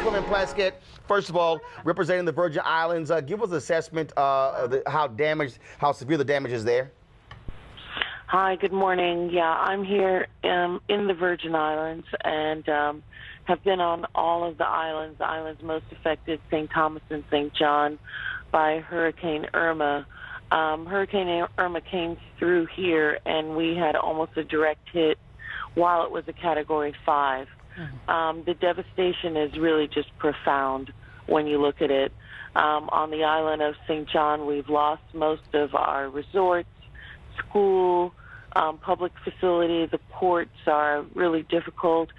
Congresswoman Plaskett, first of all, representing the Virgin Islands, give us an assessment of how severe the damage is there. Hi, good morning. Yeah, I'm here in the Virgin Islands and have been on all of the islands most affected, St. Thomas and St. John, by Hurricane Irma. Hurricane Irma came through here, and we had almost a direct hit while it was a Category 5. The devastation is really just profound when you look at it. On the island of St. John, we've lost most of our resorts, school, public facilities. The ports are really difficult.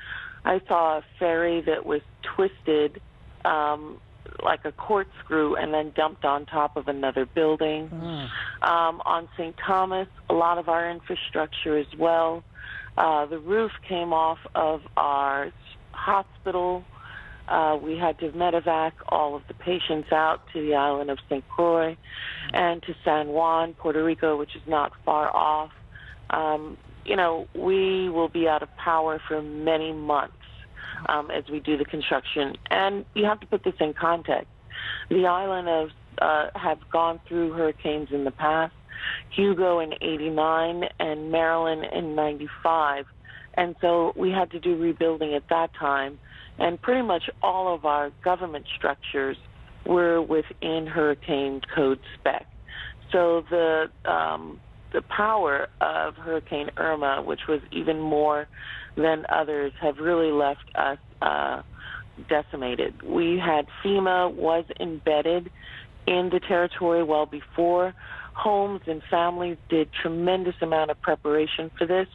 I saw a ferry that was twisted like a corkscrew and then dumped on top of another building. On St. Thomas, a lot of our infrastructure as well. The roof came off of our hospital. We had to medevac all of the patients out to the island of St. Croix and to San Juan, Puerto Rico, which is not far off. You know, we will be out of power for many months as we do the construction. And you have to put this in context. The island of have gone through hurricanes in the past, Hugo in '89 and Marilyn in '95. And so we had to do rebuilding at that time. And pretty much all of our government structures were within hurricane code spec. So the power of Hurricane Irma, which was even more than others, have really left us decimated. We had FEMA was embedded in the territory well before. Homes and families did tremendous amount of preparation for this,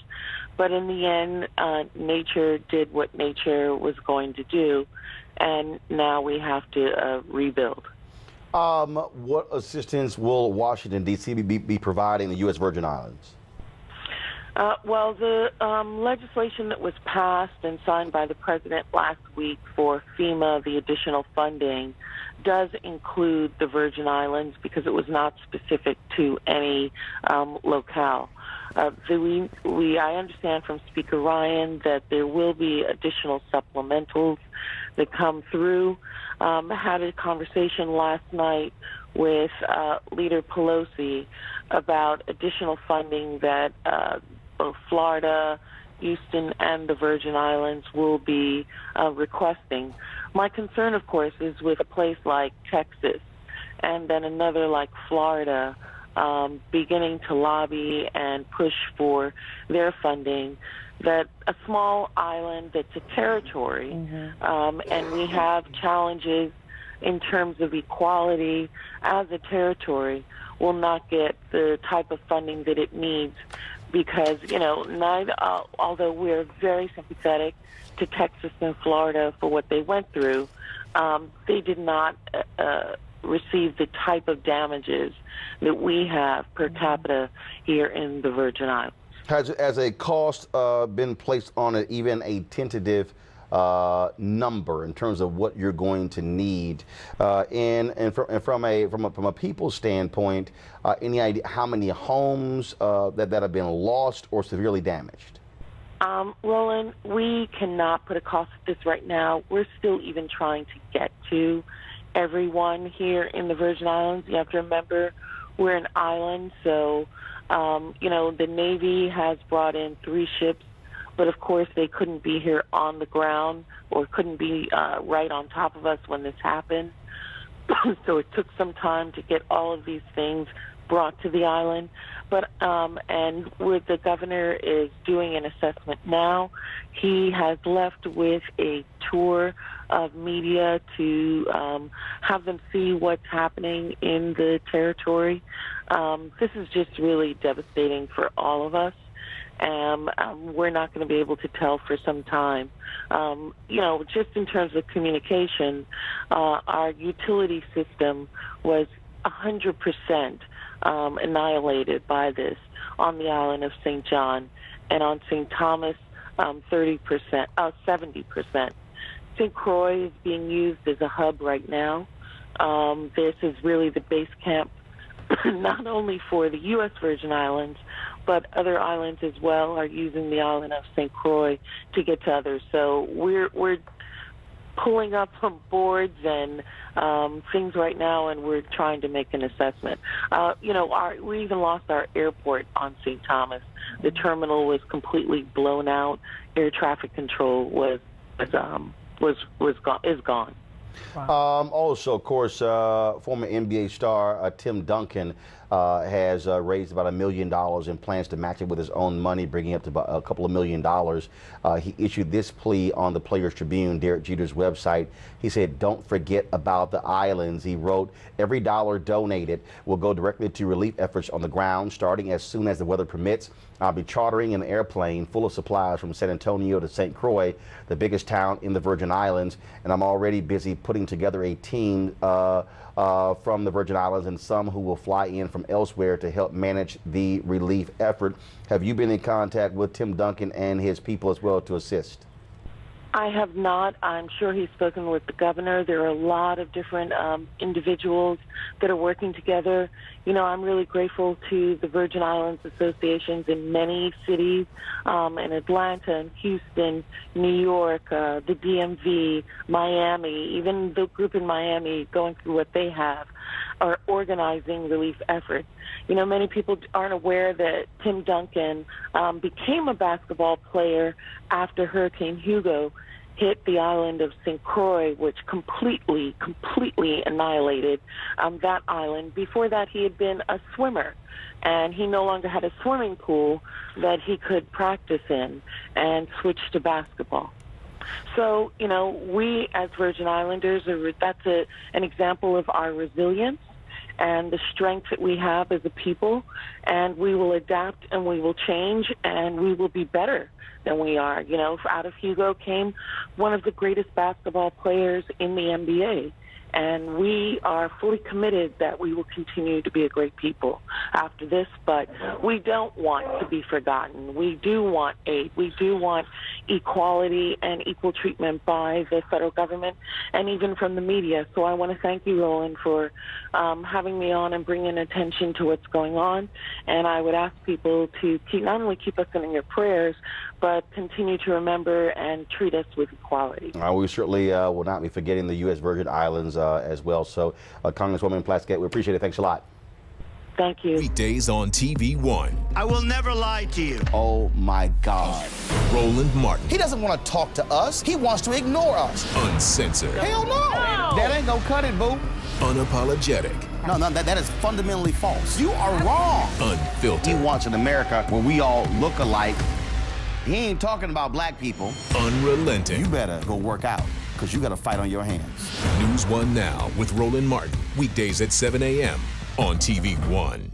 but in the end, nature did what nature was going to do, and now we have to rebuild. What assistance will Washington, D.C. be providing the U.S. Virgin Islands? Well, the legislation that was passed and signed by the president last week for FEMA, the additional funding, does include the Virgin Islands because it was not specific to any locale. I understand from Speaker Ryan that there will be additional supplementals that come through. I had a conversation last night with Leader Pelosi about additional funding that both Florida, Houston, and the Virgin Islands will be requesting. My concern, of course, is with a place like Texas and then another like Florida beginning to lobby and push for their funding, that a small island that's a territory, and we have challenges in terms of equality as a territory, will not get the type of funding that it needs because, you know, although we're very sympathetic to Texas and Florida for what they went through, they did not receive the type of damages that we have per capita here in the Virgin Islands. Has a cost been placed on it, even a tentative number in terms of what you're going to need? And from a people standpoint, any idea how many homes that have been lost or severely damaged? Roland, we cannot put a cost at this right now. We're still even trying to get to everyone here in the Virgin Islands. You have to remember we're an island, so you know, the Navy has brought in 3 ships, but of course they couldn't be here on the ground or couldn't be right on top of us when this happened. So it took some time to get all of these things brought to the island. But and with the governor is doing an assessment now. He has left with a tour of media to have them see what's happening in the territory. This is just really devastating for all of us. We're not going to be able to tell for some time. You know, just in terms of communication, our utility system was 100% annihilated by this on the island of St. John, and on St. Thomas, 70%. St. Croix is being used as a hub right now. This is really the base camp, not only for the U.S. Virgin Islands, but other islands as well are using the island of St. Croix to get to others. So we're pulling up some boards and things right now, and we're trying to make an assessment. We even lost our airport on St. Thomas. The terminal was completely blown out. Air traffic control is gone. Wow. Also, of course, former NBA star Tim Duncan has raised about $1 million and plans to match it with his own money, bringing it up to about a couple of $1 million. He issued this plea on the Players Tribune, Derek Jeter's website. He said, "Don't forget about the islands." He wrote, "Every dollar donated will go directly to relief efforts on the ground, starting as soon as the weather permits. I'll be chartering an airplane full of supplies from San Antonio to St. Croix, the biggest town in the Virgin Islands, and I'm already busy putting together a team from the Virgin Islands and some who will fly in from elsewhere to help manage the relief effort." Have you been in contact with Tim Duncan and his people as well to assist? I have not. I'm sure he's spoken with the governor. There are a lot of different individuals that are working together. I'm really grateful to the Virgin Islands associations in many cities, in Atlanta and Houston, New York, the DMV, Miami, even the group in Miami going through what they have, are organizing relief efforts. Many people aren't aware that Tim Duncan became a basketball player after Hurricane Hugo hit the island of St. Croix, which completely annihilated that island. Before that, he had been a swimmer, and he no longer had a swimming pool that he could practice in, and switched to basketball. So, we as Virgin Islanders, that's an example of our resilience and the strength that we have as a people, and we will adapt and we will change and we will be better than we are. Out of Hugo came one of the greatest basketball players in the NBA, and we are fully committed that we will continue to be a great people after this, but we don't want to be forgotten. We do want aid. We do want equality and equal treatment by the federal government and even from the media. So I want to thank you, Roland, for having me on and bringing attention to what's going on. And I would ask people to not only keep us in your prayers, but continue to remember and treat us with equality. We certainly will not be forgetting the U.S. Virgin Islands as well. So, Congresswoman Plaskett, we appreciate it. Thanks a lot. Thank you. Weekdays on TV One. I will never lie to you. Oh, my God. Roland Martin. He doesn't want to talk to us. He wants to ignore us. Uncensored. Hell no. That ain't gonna cut it, boo. Unapologetic. No, that is fundamentally false. You are wrong. Unfiltered. He wants an America where we all look alike. He ain't talking about black people. Unrelenting. You better go work out, because you got a fight on your hands. NewsOne Now with Roland Martin. Weekdays at 7 a.m. on TV One.